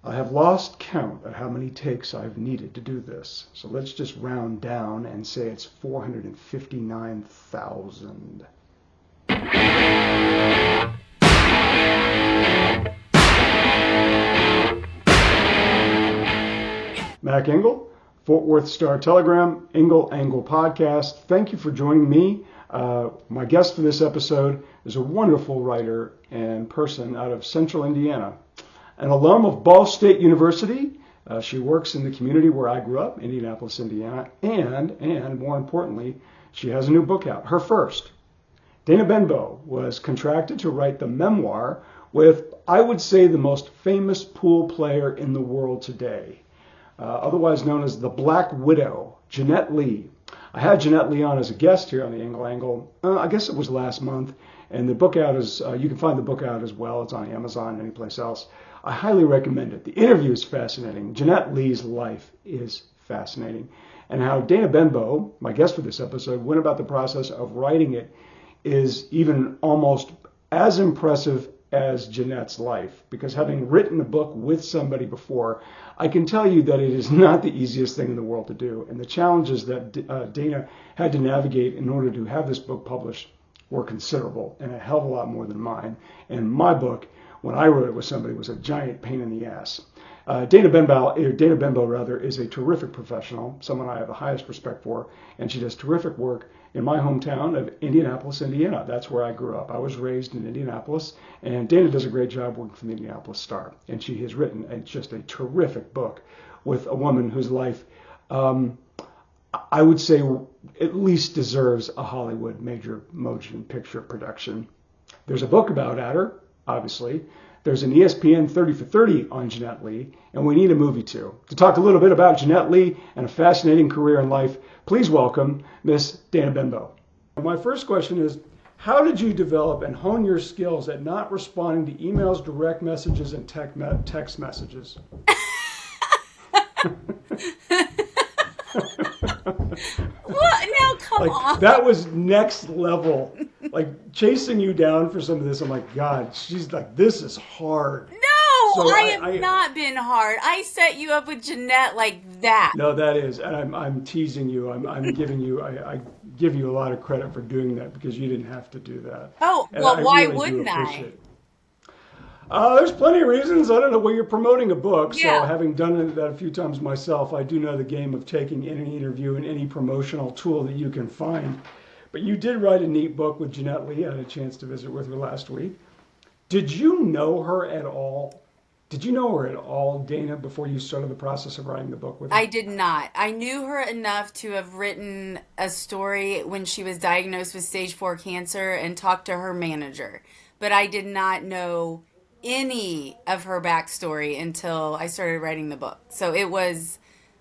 I have lost count at how many takes I've needed to do this. So let's just round down and say it's 459,000. Mac Engel, Fort Worth Star Telegram, Engel Angle Podcast. Thank you for joining me. My guest for this episode is a wonderful writer and person out of Central Indiana. An alum of Ball State University, she works in the community where I grew up, Indianapolis, Indiana, and more importantly, she has a new book out, her first. Dana Benbow was contracted to write the memoir with, I would say, the most famous pool player in the world today, otherwise known as the Black Widow, Jeanette Lee. I had Jeanette Lee on as a guest here on the Engel Angle, I guess it was last month, and the book out is, you can find the book out as well. It's on Amazon and anyplace else. I highly recommend it. The interview is fascinating. Jeanette Lee's life is fascinating. And how Dana Benbow, my guest for this episode, went about the process of writing it is even almost as impressive as Jeanette's life. Because having written a book with somebody before, I can tell you that it is not the easiest thing in the world to do. And the challenges that Dana had to navigate in order to have this book published were considerable and a hell of a lot more than mine. And my book, when I wrote it with somebody, was a giant pain in the ass. Dana Benbow is a terrific professional, someone I have the highest respect for, and she does terrific work in my hometown of Indianapolis, Indiana. That's where I grew up. I was raised in Indianapolis, and Dana does a great job working for the Indianapolis Star, and she has written just a terrific book with a woman whose life, I would say, at least deserves a Hollywood major motion picture production. There's a book about her, obviously. There's an ESPN 30 for 30 on Jeanette Lee, and we need a movie too. To talk a little bit about Jeanette Lee and a fascinating career in life, please welcome Miss Dana Benbow. My first question is, how did you develop and hone your skills at not responding to emails, direct messages, and text messages? What? Now, come on. That was next level. Like, chasing you down for some of this, I'm like, God, she's like, this is hard. No, so I have not been hard. I set you up with Jeanette like that. No, that is, and I'm teasing you. I'm giving you, I give you a lot of credit for doing that because you didn't have to do that. Oh, and well, why really wouldn't I? There's plenty of reasons. I don't know. Well, you're promoting a book, Yeah. So having done that a few times myself, I do know the game of taking any interview and any promotional tool that you can find. But you did write a neat book with Jeanette Lee. I had a chance to visit with her last week. Did you know her at all? Did you know her at all, Dana, before you started the process of writing the book with her? I did not. I knew her enough to have written a story when she was diagnosed with stage 4 cancer and talked to her manager. But I did not know any of her backstory until I started writing the book. So it was,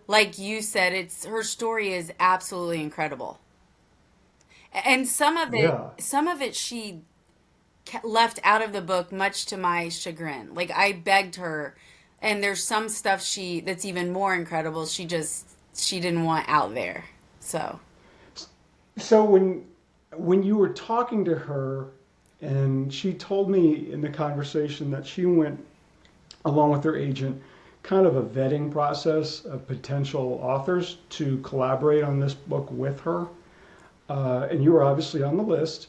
like you said, her story is absolutely incredible. And some of it she left out of the book, much to my chagrin. Like, I begged her, and there's some stuff that's even more incredible. She didn't want out there. So when you were talking to her, and she told me in the conversation that she went, along with her agent, kind of a vetting process of potential authors to collaborate on this book with her. And you were obviously on the list.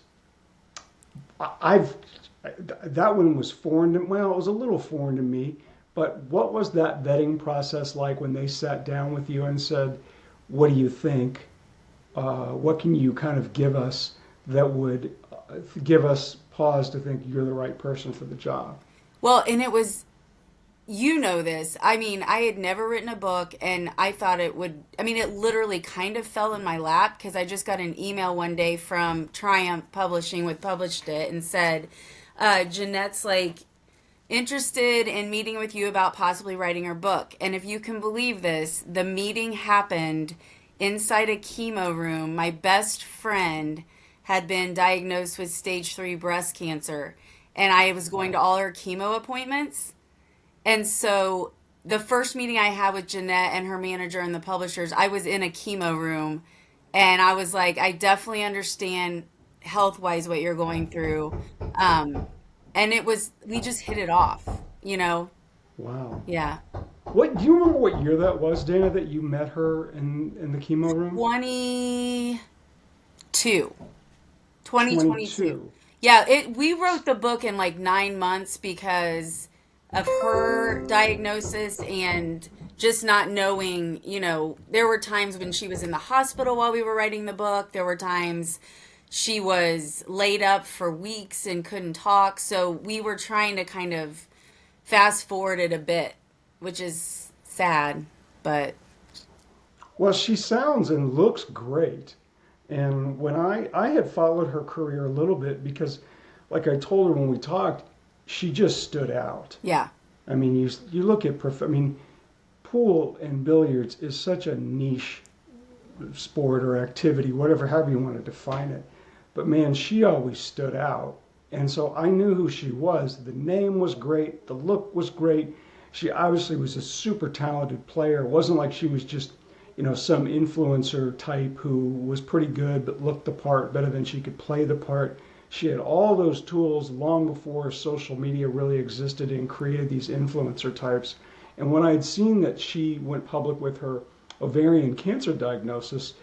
That one was foreign to, well, it was a little foreign to me, but what was that vetting process like when they sat down with you and said, what do you think? What can you kind of give us that would give us pause to think you're the right person for the job? Well, and it was, you know this. I mean, I had never written a book, and I thought it literally kind of fell in my lap because I just got an email one day from Triumph Publishing, which published it, and said, Jeanette's like interested in meeting with you about possibly writing her book. And if you can believe this, the meeting happened inside a chemo room. My best friend had been diagnosed with stage 3 breast cancer, and I was going to all her chemo appointments. And so the first meeting I had with Jeanette and her manager and the publishers, I was in a chemo room, and I was like, I definitely understand health-wise what you're going through. And we just hit it off, you know? Wow. Yeah. What do you remember what year that was, Dana, that you met her in the chemo room? 22. 2022. 22. Yeah, we wrote the book in like 9 months because of her diagnosis and just not knowing, there were times when she was in the hospital while we were writing the book. There were times she was laid up for weeks and couldn't talk. So we were trying to kind of fast forward it a bit, which is sad, but Well, she sounds and looks great. And when I had followed her career a little bit because, like I told her when we talked, she just stood out. yeah. I mean, you look at I mean, pool and billiards is such a niche sport or activity, whatever, however you want to define it. But man, she always stood out. And so I knew who she was. The name was great. The look was great. She obviously was a super talented player. It wasn't like she was just, some influencer type who was pretty good but looked the part better than she could play the part. She had all those tools long before social media really existed and created these influencer types. And when I had seen that she went public with her ovarian cancer diagnosis,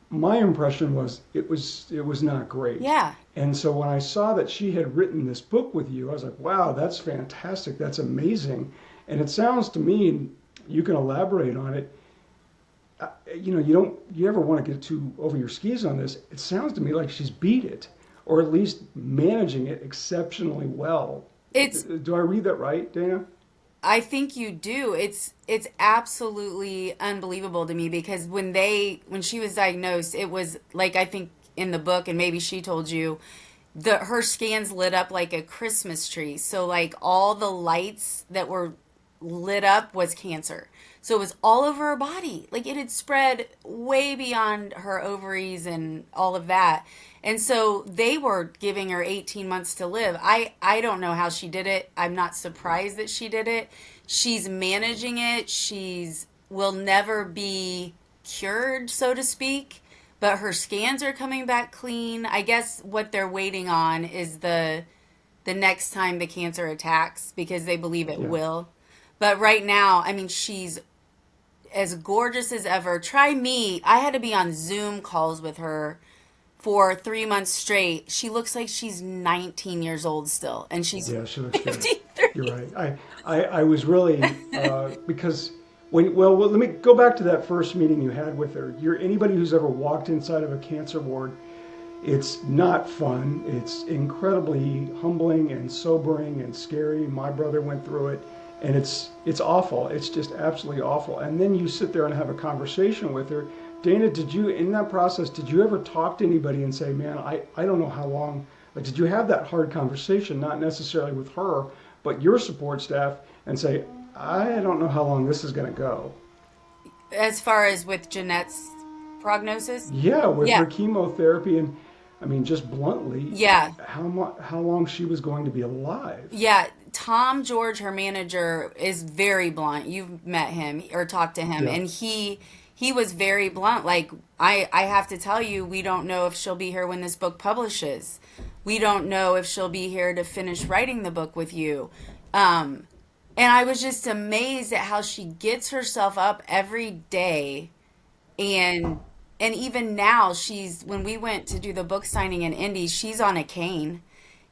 my impression was it was not great. Yeah. And so when I saw that she had written this book with you, I was like, wow, that's fantastic. That's amazing. And it sounds to me, and you can elaborate on it, you ever want to get too over your skis on this. It sounds to me like she's beat it, or at least managing it exceptionally well. Do I read that right, Dana? I think you do. It's absolutely unbelievable to me because when she was diagnosed, it was like I think in the book and maybe she told you her scans lit up like a Christmas tree. So like all the lights that were lit up was cancer. So it was all over her body. Like it had spread way beyond her ovaries and all of that. And so they were giving her 18 months to live. I don't know how she did it. I'm not surprised that she did it. She's managing it. Will never be cured, so to speak, but her scans are coming back clean. I guess what they're waiting on is the next time the cancer attacks because they believe it will. But right now, I mean, she's as gorgeous as ever. Try me. I had to be on Zoom calls with her for 3 months straight. She looks like she's 19 years old still, and she's She looks good. 53. You're right. I was really because let me go back to that first meeting you had with her. Anybody who's ever walked inside of a cancer ward, it's not fun. It's incredibly humbling and sobering and scary. My brother went through it. And it's awful. It's just absolutely awful. And then you sit there and have a conversation with her. Dana, in that process, did you ever talk to anybody and say, man, I don't know how long, like, did you have that hard conversation, not necessarily with her, but your support staff, and say, I don't know how long this is going to go? As far as with Jeanette's prognosis? Yeah, with her chemotherapy and, I mean, just bluntly, how long she was going to be alive. Yeah, Tom George, her manager, is very blunt. You've met him or talked to him, and he was very blunt. Like, I have to tell you, we don't know if she'll be here when this book publishes. We don't know if she'll be here to finish writing the book with you. And I was just amazed at how she gets herself up every day, and even now, when we went to do the book signing in Indy, she's on a cane.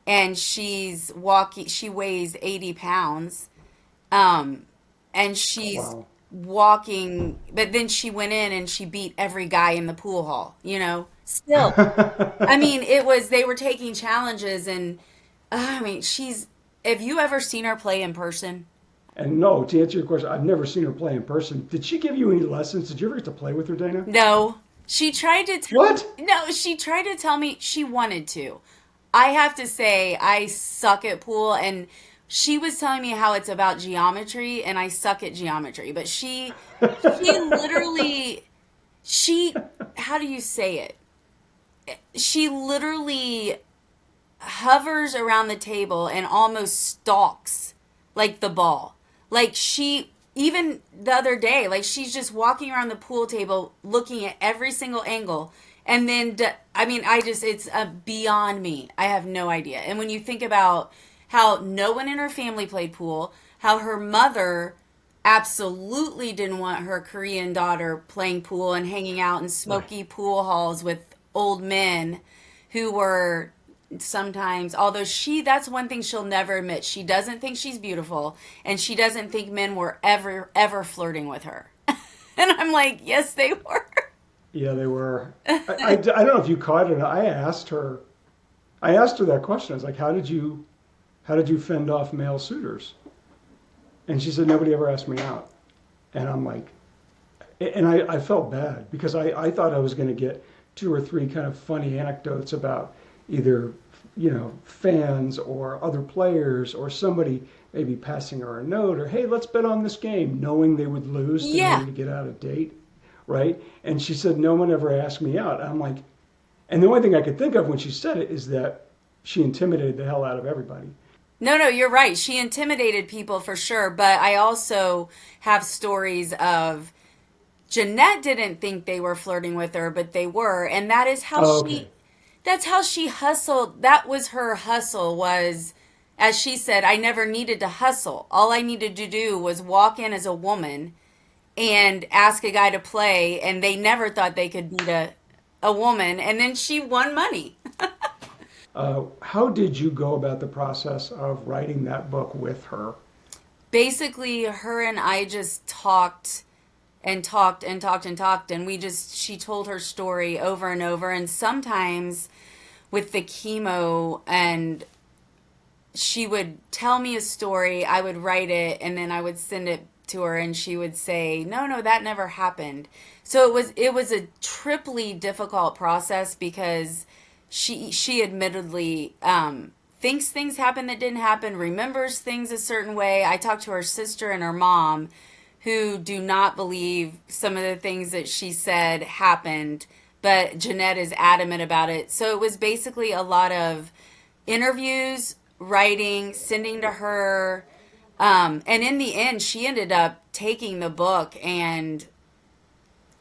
And she's walking, she weighs 80 pounds. And she's walking, but then she went in and she beat every guy in the pool hall, still. I mean, they were taking challenges and, I mean, have you ever seen her play in person? And no, to answer your question, I've never seen her play in person. Did she give you any lessons? Did you ever get to play with her, Dana? No. She tried to she tried to tell me she wanted to. I have to say, I suck at pool, and she was telling me how it's about geometry, and I suck at geometry. But she literally, how do you say it? She literally hovers around the table and almost stalks, like, the ball. Like, even the other day, like, she's just walking around the pool table looking at every single angle. And then, I mean, it's beyond me. I have no idea. And when you think about how no one in her family played pool, how her mother absolutely didn't want her Korean daughter playing pool and hanging out in smoky pool halls with old men who were sometimes, although that's one thing she'll never admit. She doesn't think she's beautiful, and she doesn't think men were ever flirting with her. And I'm like, yes, they were. Yeah, they were. I don't know if you caught it. I asked her that question. I was like, how did you fend off male suitors? And she said, nobody ever asked me out. And I'm like, and I felt bad because I thought I was going to get 2 or 3 kind of funny anecdotes about either, fans or other players or somebody maybe passing her a note or, hey, let's bet on this game, knowing they would lose to get out of date, right? And she said, no one ever asked me out. I'm like, and the only thing I could think of when she said it is that she intimidated the hell out of everybody. No, you're right. She intimidated people for sure. But I also have stories of Jeanette didn't think they were flirting with her, but they were. And that is how that's how she hustled. That was her hustle was, as she said, I never needed to hustle. All I needed to do was walk in as a woman and ask a guy to play. And they never thought they could beat a woman. And then she won money. How did you go about the process of writing that book with her? Basically, her and I just talked and talked and talked and talked. And she told her story over and over. And sometimes with the chemo, and she would tell me a story, I would write it, and then I would send it to her, and she would say, no, that never happened. So it was a triply difficult process because she admittedly thinks things happened that didn't happen, remembers things a certain way. I talked to her sister and her mom, who do not believe some of the things that she said happened, but Jeanette is adamant about it. So it was basically a lot of interviews, writing, sending to her, and in the end, she ended up taking the book, and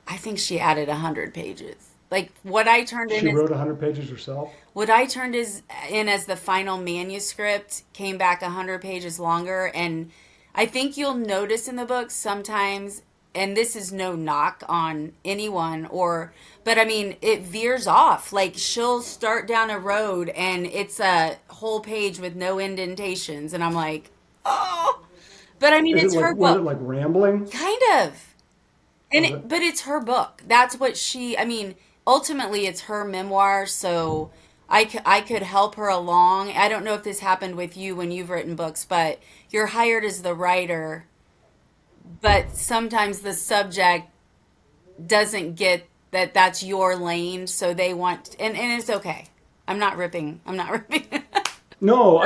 I think she added 100 pages. Like what I turned in. She wrote 100 pages herself? What I turned in as the final manuscript came back 100 pages longer. And I think you'll notice in the book sometimes, and this is no knock on anyone, but I mean, it veers off. Like she'll start down a road and it's a whole page with no indentations. And I'm like, oh, but I mean, it's her book. Was it like rambling? Kind of. But it's her book. That's what ultimately it's her memoir. So I could help her along. I don't know if this happened with you when you've written books, but you're hired as the writer, but sometimes the subject doesn't get that that's your lane. So they want, and it's okay. I'm not ripping. No,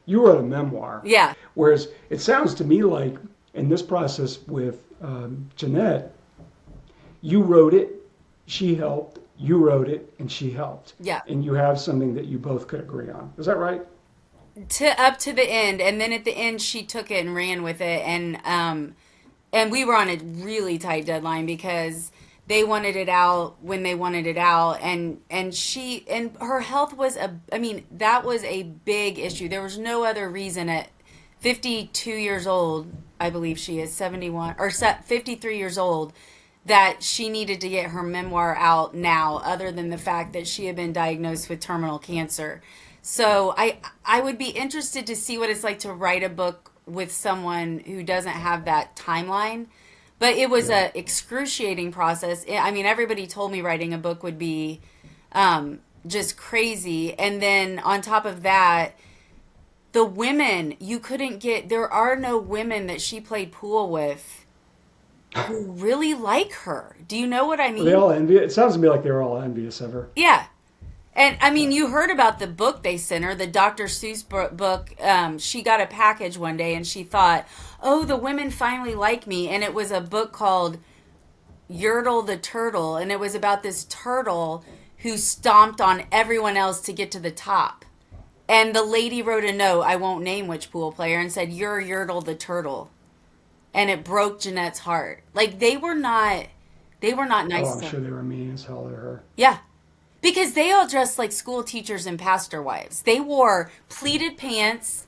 you wrote a memoir. Yeah. Whereas it sounds to me like in this process with Jeanette, you wrote it, she helped, you wrote it, and she helped. Yeah. And you have something that you both could agree on. Is that right? Up to the end, and then at the end she took it and ran with it, and we were on a really tight deadline because they wanted it out when they wanted it out, and her health was that was a big issue. There was no other reason at 52 years old, I believe she is 71 or 53 years old, that she needed to get her memoir out now, other than the fact that she had been diagnosed with terminal cancer. So I would be interested to see what it's like to write a book with someone who doesn't have that timeline. But it was a excruciating process. I mean, everybody told me writing a book would be just crazy. And then on top of that, the women, there are no women that she played pool with who really like her. Do you know what I mean? They all it sounds to me like they were all envious of her. Yeah. And I mean, you heard about the book they sent her, the Dr. Seuss book. She got a package one day and she thought, oh, the women finally like me. And it was a book called Yertle the Turtle. And it was about this turtle who stomped on everyone else to get to the top. And the lady wrote a note, I won't name which pool player, and said, you're Yertle the Turtle. And it broke Jeanette's heart. Like, they were not nice. Oh, I'm sure they were mean as hell to her. Yeah. Because they all dressed like school teachers and pastor wives. They wore pleated pants,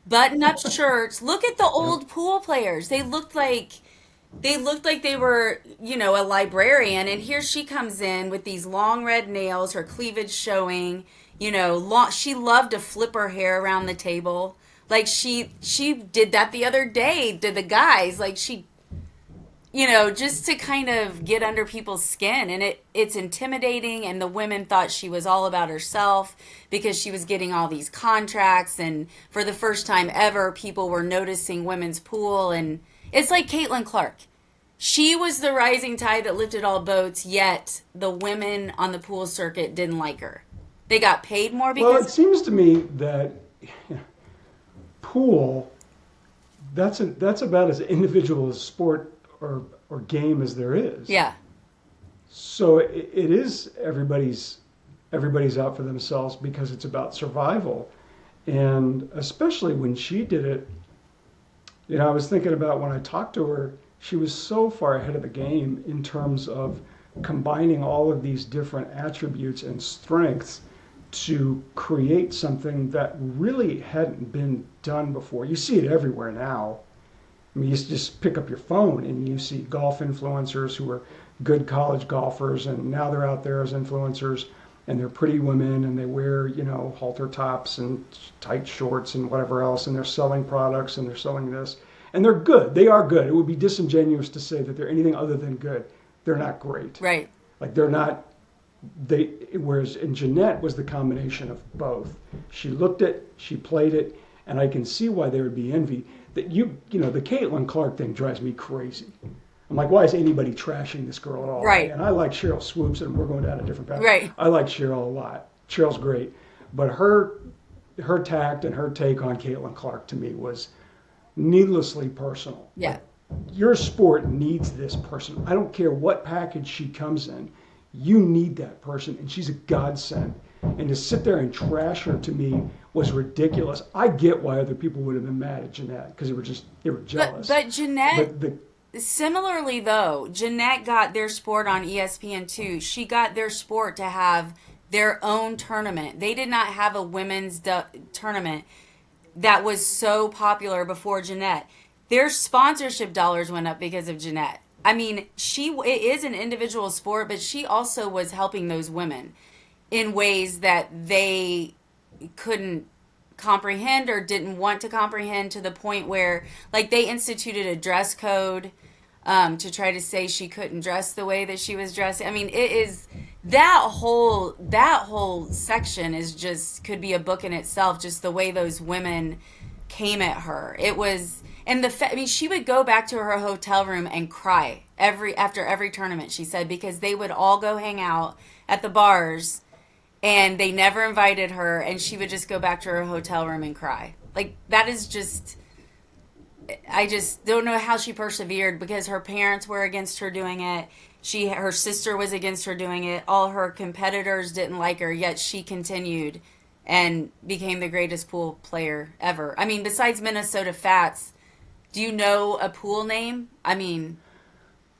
button-up shirts. Look at the Yep. old pool players. They looked like they were, a librarian, and here she comes in with these long red nails, her cleavage showing, long, she loved to flip her hair around the table. Like she did that the other day to the guys. Like she, just to kind of get under people's skin, and it's intimidating, and the women thought she was all about herself because she was getting all these contracts, and for the first time ever people were noticing women's pool. And it's like Caitlin Clark. She was the rising tide that lifted all boats, yet the women on the pool circuit didn't like her. They got paid more Well, it because, seems to me that pool, that's about as individual a sport or game as there is. yeah, So it is everybody's out for themselves because it's about survival, and especially when she did it. I was thinking about when I talked to her, she was so far ahead of the game in terms of combining all of these different attributes and strengths to create something that really hadn't been done before. You see it everywhere now. I mean, you just pick up your phone and you see golf influencers who are good college golfers, and now they're out there as influencers, and they're pretty women, and they wear, halter tops and tight shorts and whatever else, and they're selling products and they're selling this. And they're good. They are good. It would be disingenuous to say that they're anything other than good. They're not great. right. Like they're not they whereas in Jeanette was the combination of both. She looked it, she played it, and I can see why there would be envy. That the Caitlin Clark thing drives me crazy. I'm like, why is anybody trashing this girl at all? Right. And I like Cheryl Swoops, and we're going down a different path. Right. I like Cheryl a lot. Cheryl's great, but her tact and her take on Caitlin Clark to me was needlessly personal. Yeah. Your sport needs this person. I don't care what package she comes in. You need that person, and she's a godsend. And to sit there and trash her to me was ridiculous. I get why other people would have been mad at Jeanette because they were jealous. But Jeanette, But similarly though, Jeanette got their sport on ESPN too. She got their sport to have their own tournament. They did not have a women's tournament that was so popular before Jeanette. Their sponsorship dollars went up because of Jeanette. I mean, it is an individual sport, but she also was helping those women in ways that they couldn't comprehend or didn't want to comprehend, to the point where, like, they instituted a dress code to try to say she couldn't dress the way that she was dressing. I mean, it is that whole section is just could be a book in itself. Just the way those women came at her. It was. And I mean, she would go back to her hotel room and cry after every tournament, she said, because they would all go hang out at the bars and they never invited her, and she would just go back to her hotel room and cry. Like, that is just, I just don't know how she persevered, because her parents were against her doing it. Her sister was against her doing it. All her competitors didn't like her, yet she continued and became the greatest pool player ever. I mean, besides Minnesota Fats, do you know a pool name? I mean,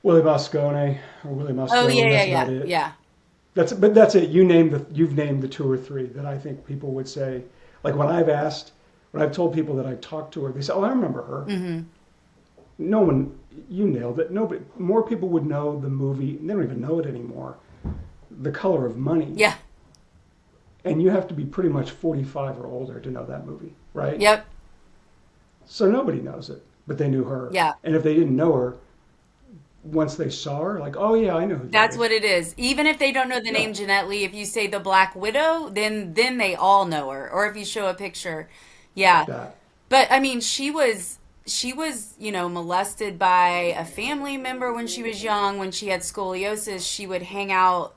Willie Moscone or Willie Moscone. oh yeah, That's yeah, about it. yeah. That's it. You've named the two or three that I think people would say. Like when I've told people that I talked to her, they say, "Oh, I remember her." Mm-hmm. No one, you nailed it. Nobody, more people would know the movie. They don't even know it anymore. The Color of Money. Yeah. And you have to be pretty much 45 or older to know that movie, right? Yep. So nobody knows it, but they knew her. Yeah. And if they didn't know her, once they saw her, like, oh yeah, I know who that That's is. what it is. Even if they don't know the name Jeanette Lee, if you say the Black Widow, then they all know her. Or if you show a picture, yeah. That. But I mean, she was molested by a family member when she was young. When she had scoliosis, she would hang out.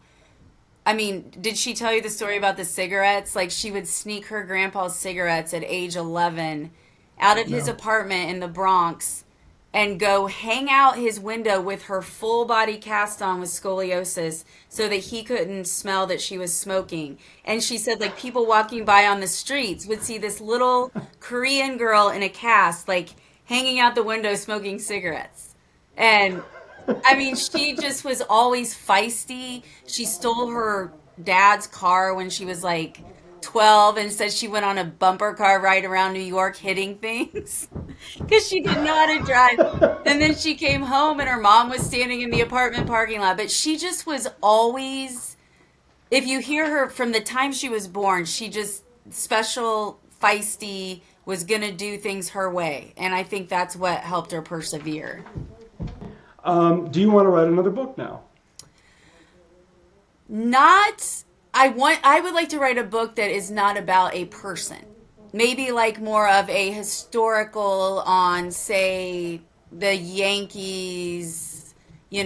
I mean, did she tell you the story about the cigarettes? Like, she would sneak her grandpa's cigarettes at age 11 out of his No. apartment in the Bronx and go hang out his window with her full body cast on with scoliosis so that he couldn't smell that she was smoking. And she said, like, people walking by on the streets would see this little Korean girl in a cast, like, hanging out the window smoking cigarettes. And I mean, she just was always feisty. She stole her dad's car when she was like 12 and said she went on a bumper car ride around New York hitting things because she didn't know how to drive. And then she came home and her mom was standing in the apartment parking lot. But she just was always, if you hear her from the time she was born, she just special, feisty, was going to do things her way. And I think that's what helped her persevere. Do you want to write another book now? I would like to write a book that is not about a person. Maybe like more of a historical on, say, the Yankees, the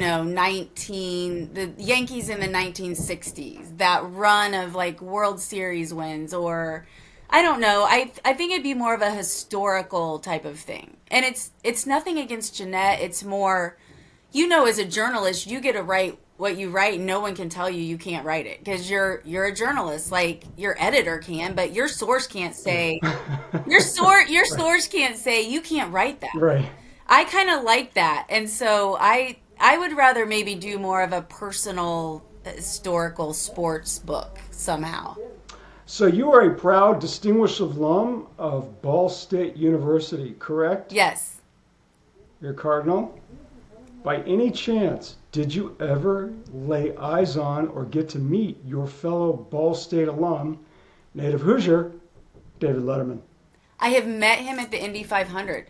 Yankees in the 1960s, that run of like World Series wins, or I don't know. I think it'd be more of a historical type of thing. And it's nothing against Jeanette. It's more, as a journalist, you get to write what you write, and no one can tell you can't write it because you're a journalist. Like your editor can, but your source can't say source can't say you can't write that. Right. I kind of like that, and so I would rather maybe do more of a personal historical sports book somehow. So you are a proud, distinguished alum of Ball State University, correct? Yes. You're a Cardinal. By any chance, did you ever lay eyes on or get to meet your fellow Ball State alum, native Hoosier, David Letterman? I have met him at the Indy 500.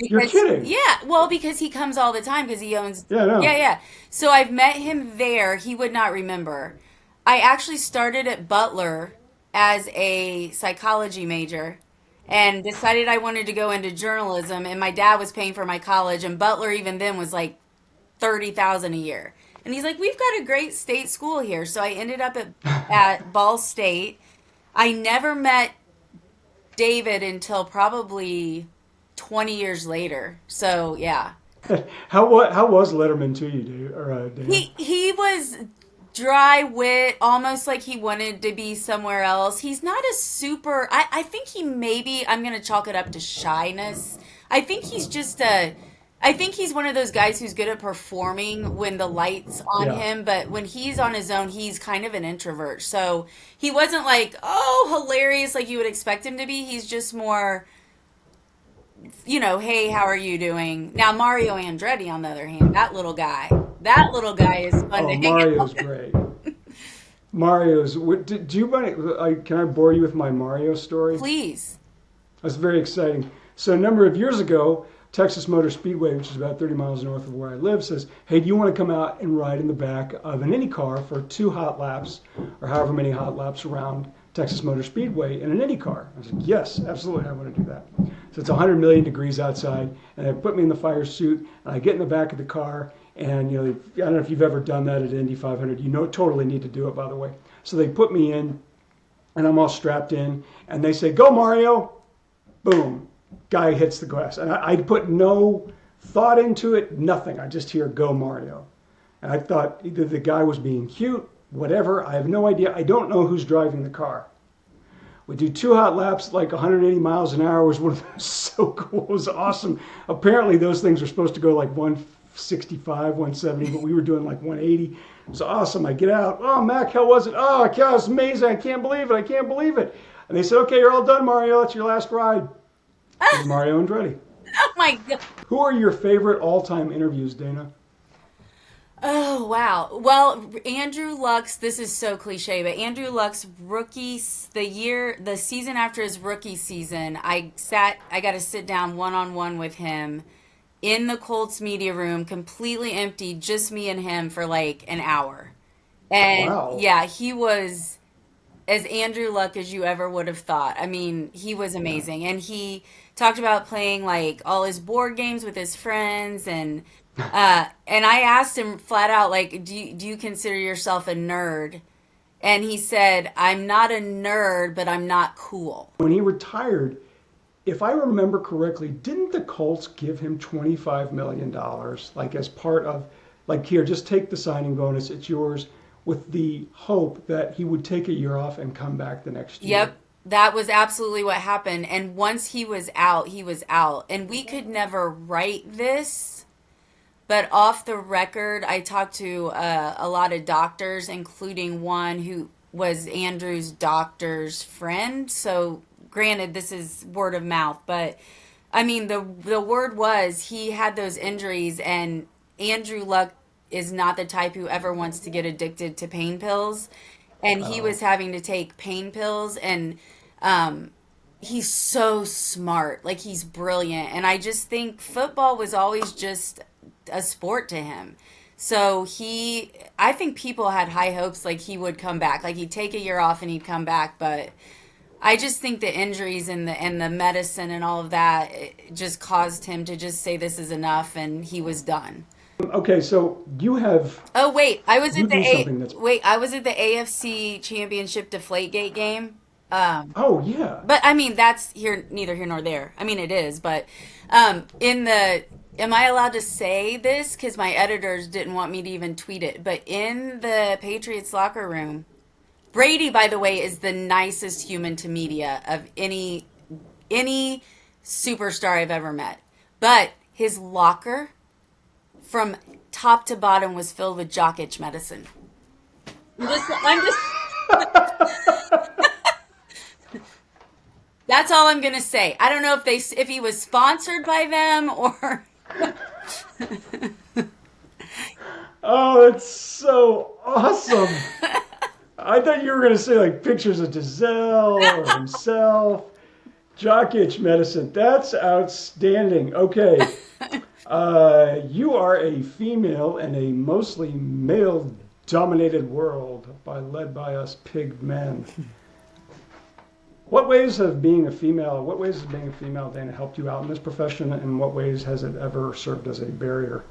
You're kidding? Yeah, well, because he comes all the time because he owns... Yeah, I know. Yeah. So I've met him there. He would not remember. I actually started at Butler as a psychology major and decided I wanted to go into journalism, and my dad was paying for my college, and Butler even then was like $30,000 a year. And he's like, we've got a great state school here. So I ended up at Ball State. I never met David until probably 20 years later. So, yeah. How was Letterman to you, Dana? He was dry wit, almost like he wanted to be somewhere else. He's not a super... I think he maybe... I'm going to chalk it up to shyness. I think he's just I think he's one of those guys who's good at performing when the light's on him, but when he's on his own, he's kind of an introvert. So he wasn't like, hilarious like you would expect him to be. He's just more... hey, how are you doing? Now, Mario Andretti, on the other hand, that little guy is fun to hang Mario's out. Great. Mario's, do you mind, can I bore you with my Mario story? Please. That's very exciting. So a number of years ago, Texas Motor Speedway, which is about 30 miles north of where I live, says, hey, do you want to come out and ride in the back of an Indy car for 2 hot laps, or however many hot laps around Texas Motor Speedway in an Indy car? I was like, yes, absolutely, I want to do that. So it's 100 million degrees outside, and they put me in the fire suit, and I get in the back of the car, and I don't know if you've ever done that at Indy 500. Totally need to do it, by the way. So they put me in, and I'm all strapped in, and they say, go Mario, boom, guy hits the glass. And I put no thought into it, nothing. I just hear go Mario. And I thought either the guy was being cute, whatever, I have no idea. I don't know who's driving the car. We do 2 hot laps, like 180 miles an hour. Was one of those so cool. It was awesome. Apparently those things are supposed to go like 165, 170, but we were doing like 180. It was awesome. I get out. Oh, Mac, how was it? Oh, it was amazing. I can't believe it. And they said, okay, you're all done, Mario. That's your last ride. Mario Andretti. Oh, my God. Who are your favorite all-time interviews, Dana? Oh, wow. Well, Andrew Luck's, this is so cliche, but Andrew Luck's the season after his rookie season, I got to sit down one-on-one with him in the Colts media room, completely empty, just me and him for like an hour. And wow. Yeah, he was as Andrew Luck as you ever would have thought. I mean, he was amazing. Yeah. And he talked about playing like all his board games with his friends, and I asked him flat out, like, do you consider yourself a nerd? And he said, I'm not a nerd, but I'm not cool. When he retired, if I remember correctly, didn't the Colts give him $25 million, like as part of, like, here, just take the signing bonus, it's yours, with the hope that he would take a year off and come back the next year? Yep. That was absolutely what happened. And once he was out, he was out. And we could never write this, but off the record, I talked to a lot of doctors, including one who was Andrew's doctor's friend. So granted, this is word of mouth, but I mean, the word was he had those injuries, and Andrew Luck is not the type who ever wants to get addicted to pain pills. And he was having to take pain pills, and he's so smart. Like, he's brilliant. And I just think football was always just a sport to him. So I think people had high hopes like he would come back. Like, he'd take a year off and he'd come back, but I just think the injuries and the medicine and all of that just caused him to just say this is enough, and he was done. Okay, so you have. Oh wait, I was at the AFC Championship Deflategate game. Oh yeah. But I mean, that's neither here nor there. I mean, it is, but am I allowed to say this? Because my editors didn't want me to even tweet it. But in the Patriots locker room, Brady, by the way, is the nicest human to media of any superstar I've ever met. But his locker, from top to bottom, was filled with jock itch medicine. I'm just That's all I'm gonna say. I don't know if he was sponsored by them or. Oh, that's so awesome! I thought you were gonna say like pictures of Giselle or himself. Jock itch medicine. That's outstanding. Okay. You are a female in a mostly male-dominated world led by us pig men. What ways has being a female, Dana, helped you out in this profession, and in what ways has it ever served as a barrier?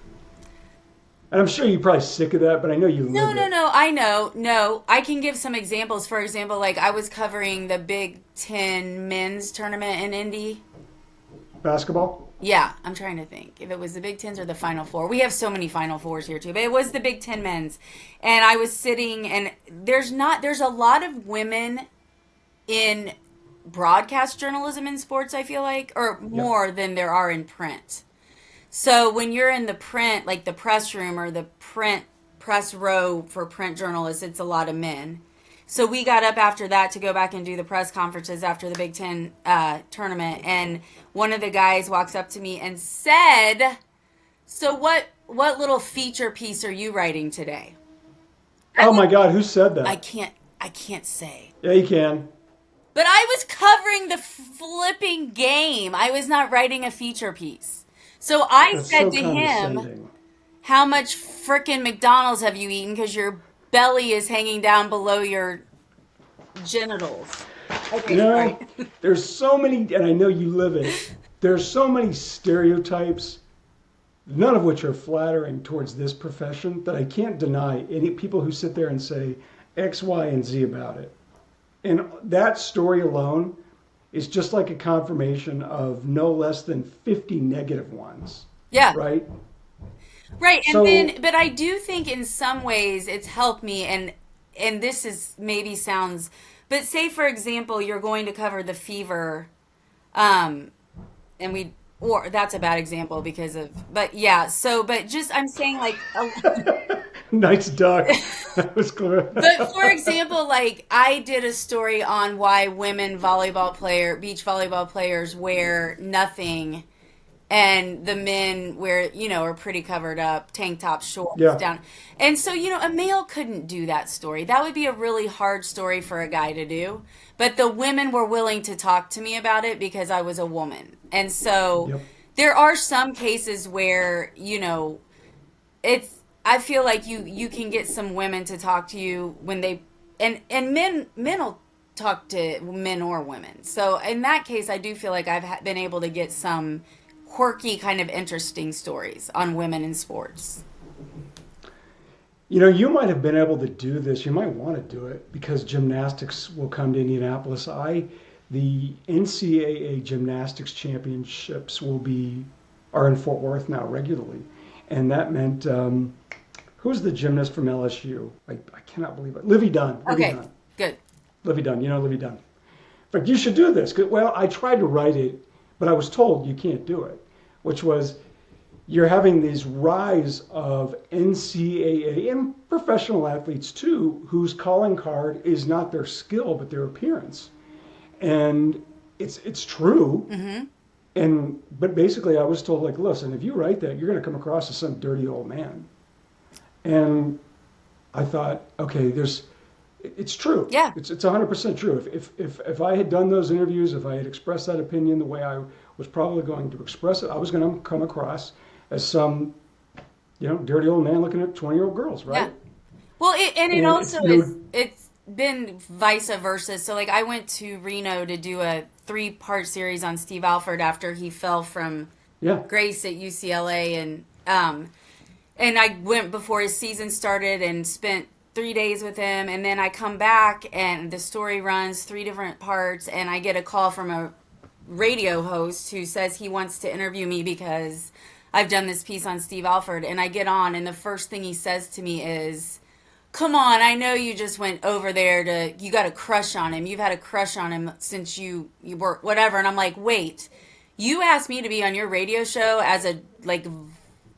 And I'm sure you're probably sick of that, but I know you live it. No, I know. No, I can give some examples. For example, like I was covering the Big Ten men's tournament in Indy. Basketball? Yeah, I'm trying to think if it was the Big Tens or the Final Four. We have so many Final Fours here too, but it was the Big Ten men's. And I was sitting, and there's a lot of women in broadcast journalism in sports, I feel like, or more than there are in print. So when you're in the print, like the press room or the press row for print journalists, it's a lot of men. So we got up after that to go back and do the press conferences after the Big Ten tournament, and one of the guys walks up to me and said, "So what little feature piece are you writing today?" Oh my God, who said that? I can't say. Yeah, you can. But I was covering the flipping game. I was not writing a feature piece. So I said to him, "How much frickin' McDonald's have you eaten? Because your belly is hanging down below your genitals." Okay, there's so many, and I know you live it, there's so many stereotypes, none of which are flattering towards this profession, that I can't deny any people who sit there and say X, Y, and Z about it. And that story alone is just like a confirmation of no less than 50 negative ones. Yeah. Right? Right. And but I do think in some ways it's helped me, and this is maybe sounds, but say for example, you're going to cover the Fever, or that's a bad example but just, I'm saying like, nice duck. That was clear. But for example, like I did a story on why women beach volleyball players wear nothing, and the men wear, are pretty covered up, tank top, shorts down. And so, a male couldn't do that story. That would be a really hard story for a guy to do. But the women were willing to talk to me about it because I was a woman. And so there are some cases where, I feel like you can get some women to talk to you when and men will talk to men or women. So in that case, I do feel like I've been able to get some quirky, kind of interesting stories on women in sports. You might have been able to do this. You might want to do it because gymnastics will come to Indianapolis. The NCAA gymnastics championships are in Fort Worth now regularly. And that meant, who's the gymnast from LSU? I cannot believe it. Livy Dunn. Good. Livy Dunn. You know Livy Dunn. In fact, you should do this. Well, I tried to write it, but I was told you can't do it, which was you're having these rise of NCAA and professional athletes too, whose calling card is not their skill but their appearance, and it's true. Mm-hmm. But basically, I was told, like, listen, if you write that, you're going to come across as some dirty old man. And I thought, okay, it's true. Yeah. It's 100% true. If I had done those interviews, if I had expressed that opinion the way I was probably going to express it, I was going to come across as some, dirty old man looking at 20-year-old girls, right? Yeah. Well, it also it's been vice versa. So, like, I went to Reno to do a 3-part series on Steve Alford after he fell from grace at UCLA, and I went before his season started and spent 3 days with him, and then I come back and the story runs 3 different parts, and I get a call from a radio host who says he wants to interview me because I've done this piece on Steve Alford, and I get on, and the first thing he says to me is, "Come on, I know you just went over there you got a crush on him. You've had a crush on him since you were whatever." And I'm like, wait, you asked me to be on your radio show as a, like,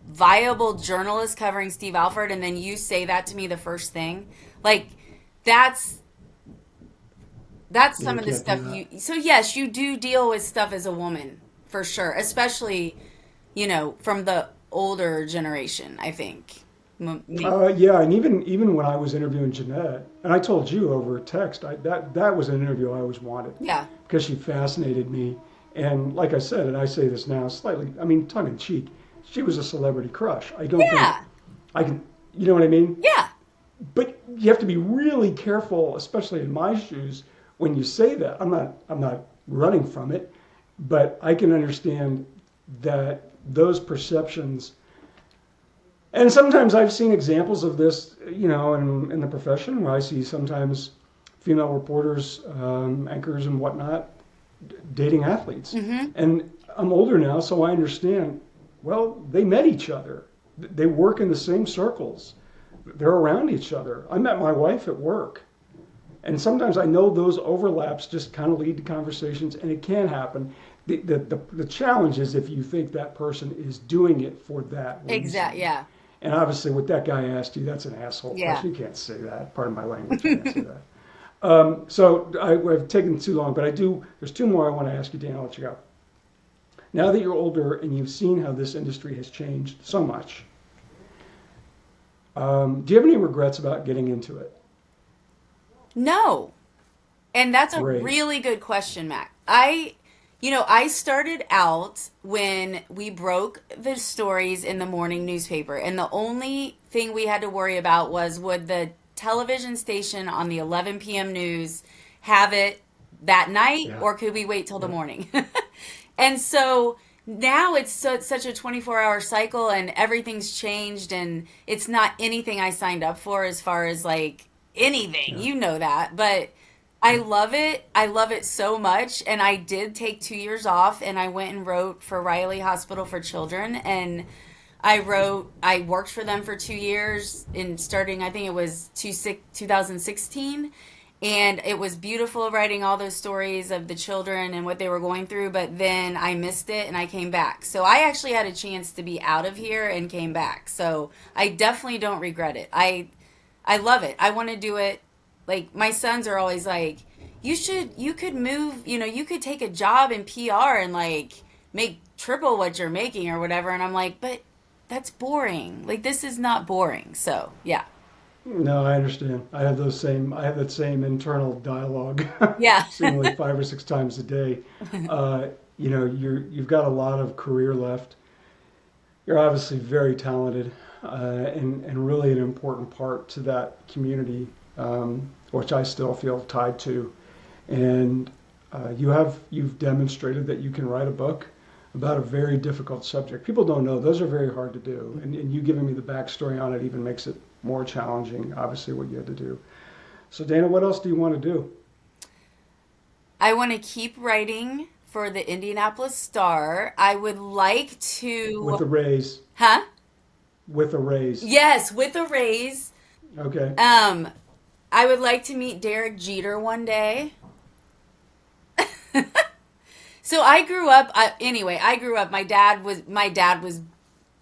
viable journalist covering Steve Alford, and then you say that to me the first thing? Like, that's some of the stuff so yes, you do deal with stuff as a woman, for sure, especially, from the older generation, I think. Yeah, and even when I was interviewing Jeanette, and I told you over text, that was an interview I always wanted. Yeah. Because she fascinated me, and like I said, and I say this now slightly, tongue in cheek, she was a celebrity crush. I don't think I can, you know what I mean? Yeah. But you have to be really careful, especially in my shoes, when you say that. I'm not running from it, but I can understand that those perceptions. And sometimes I've seen examples of this, in the profession, where I see sometimes female reporters, anchors and whatnot, dating athletes. Mm-hmm. And I'm older now, so I understand, well, they met each other. They work in the same circles. They're around each other. I met my wife at work. And sometimes I know those overlaps just kind of lead to conversations, and it can happen. The challenge is if you think that person is doing it for that reason. Exactly, yeah. And obviously, what that guy asked you, that's an asshole question. You can't say that. Pardon my language. You can't say that. So I've taken too long, but there's 2 more I want to ask you, Dan. I'll let you go. Now that you're older and you've seen how this industry has changed so much, do you have any regrets about getting into it? No. And that's a Great. really good question, Mac. I started out when we broke the stories in the morning newspaper, and the only thing we had to worry about was, would the television station on the 11 p.m. news have it that night, or could we wait till the morning? And so now it's such a 24-hour cycle, and everything's changed, and it's not anything I signed up for as far as, like, anything. You know that. But I love it. I love it so much. And I did take 2 years off, and I went and wrote for Riley Hospital for Children. And I worked for them for 2 years starting, I think it was 2016. And it was beautiful writing all those stories of the children and what they were going through. But then I missed it and I came back. So I actually had a chance to be out of here and came back. So I definitely don't regret it. I love it. I want to do it. Like, my sons are always like, you could move, you could take a job in PR and, like, make triple what you're making or whatever. And I'm like, but that's boring. Like, this is not boring. So, yeah. No, I understand. I have that same internal dialogue. Yeah. Seemingly 5 or 6 times a day. You've got a lot of career left. You're obviously very talented, and really an important part to that community, which I still feel tied to. And you've demonstrated that you can write a book about a very difficult subject. People don't know. Those are very hard to do. And you giving me the backstory on it even makes it more challenging, obviously, what you had to do. So, Dana, what else do you want to do? I want to keep writing for the Indianapolis Star. I would like to... With a raise. Huh? With a raise. Yes, with a raise. Okay. I would like to meet Derek Jeter one day. So I grew up, my dad was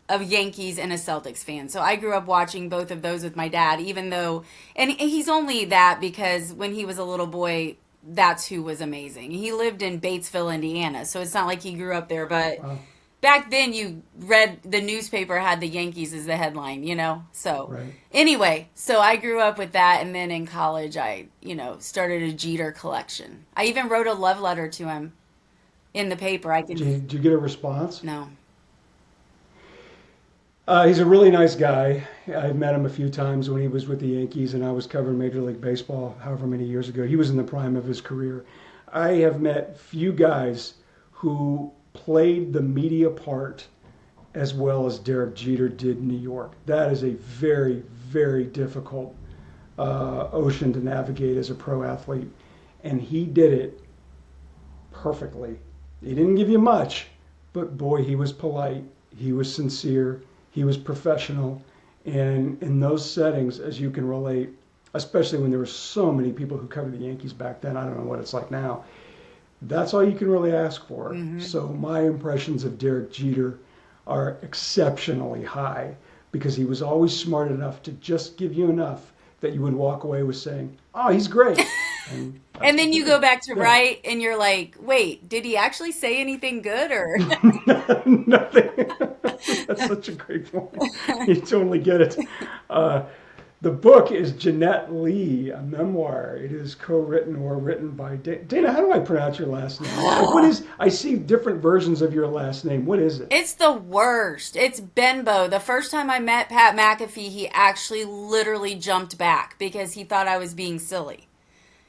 a Yankees and a Celtics fan. So I grew up watching both of those with my dad, even though, and he's only that because when he was a little boy, that's who was amazing. He lived in Batesville, Indiana, so it's not like he grew up there, but Wow. back then you read the newspaper had the Yankees as the headline, So Right. anyway, so I grew up with that, and then in college I, started a Jeter collection. I even wrote a love letter to him in the paper. Did you get a response? No. He's a really nice guy. I've met him a few times when he was with the Yankees and I was covering Major League Baseball however many years ago. He was in the prime of his career. I have met few guys who played the media part as well as Derek Jeter did in New York. That is a very, very difficult ocean to navigate as a pro athlete. And he did it perfectly. He didn't give you much, but boy, he was polite. He was sincere. He was professional, and in those settings, as you can relate, especially when there were so many people who covered the Yankees back then, I don't know what it's like now, that's all you can really ask for. Mm-hmm. So my impressions of Derek Jeter are exceptionally high because he was always smart enough to just give you enough that you would walk away with saying, oh, he's great. And then you go back to write and you're like, wait, did he actually say anything good or? Nothing. That's such a great point. You totally get it. The book is Jeanette Lee, a memoir. It is co-written or written by Dana. How do I pronounce your last name? What is? I see different versions of your last name. What is it? It's the worst. It's Benbow. The first time I met Pat McAfee, he actually literally jumped back because he thought I was being silly.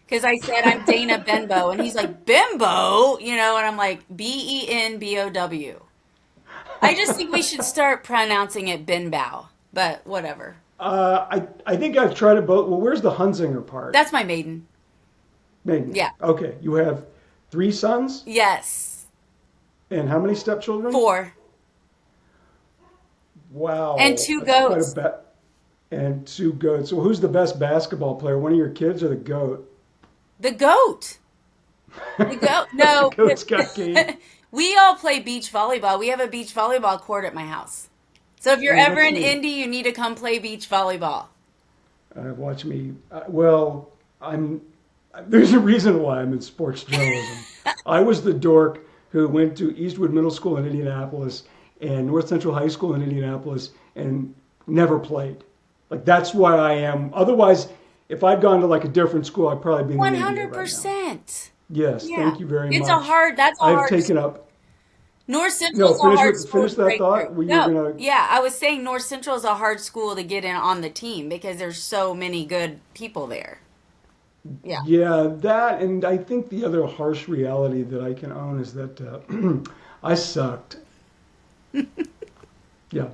Because I said I'm Dana Benbow, and he's like, Benbow? And I'm like, Benbow. I just think we should start pronouncing it Benbow, but whatever. I think I've tried it both. Well, where's the Hunzinger part? That's my maiden. Maiden. Yeah. Okay. You have 3 sons? Yes. And how many stepchildren? 4. Wow. And 2 That's goats. and 2 goats. So who's the best basketball player? One of your kids or the goat? The goat. The goat. No. The goat's got game. We all play beach volleyball. We have a beach volleyball court at my house. So if you're ever in Indy, you need to come play beach volleyball. Watch me. Well, there's a reason why I'm in sports journalism. I was the dork who went to Eastwood Middle School in Indianapolis and North Central High School in Indianapolis and never played. Like, that's why I am. Otherwise, if I'd gone to like a different school, I'd probably be in the NBA 100%. Right yes, Yeah. thank you very much. That's a hard I've taken up. North Central is a hard school. Finish that thought. Yeah, I was saying North Central is a hard school to get in on the team because there's so many good people there. Yeah. Yeah, that, and I think the other harsh reality that I can own is that I sucked. Yeah.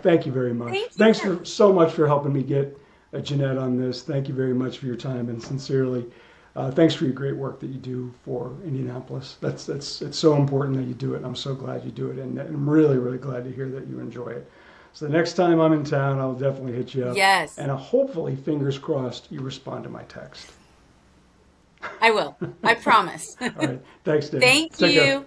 Thank you very much. Thanks so much for helping me get Jeanette on this. Thank you very much for your time, and sincerely, thanks for your great work that you do for Indianapolis. It's so important that you do it. And I'm so glad you do it, and I'm really, really glad to hear that you enjoy it. So the next time I'm in town, I'll definitely hit you up. Yes. And hopefully, fingers crossed, you respond to my text. I will. I promise. All right. Thanks, Dave. Thank you.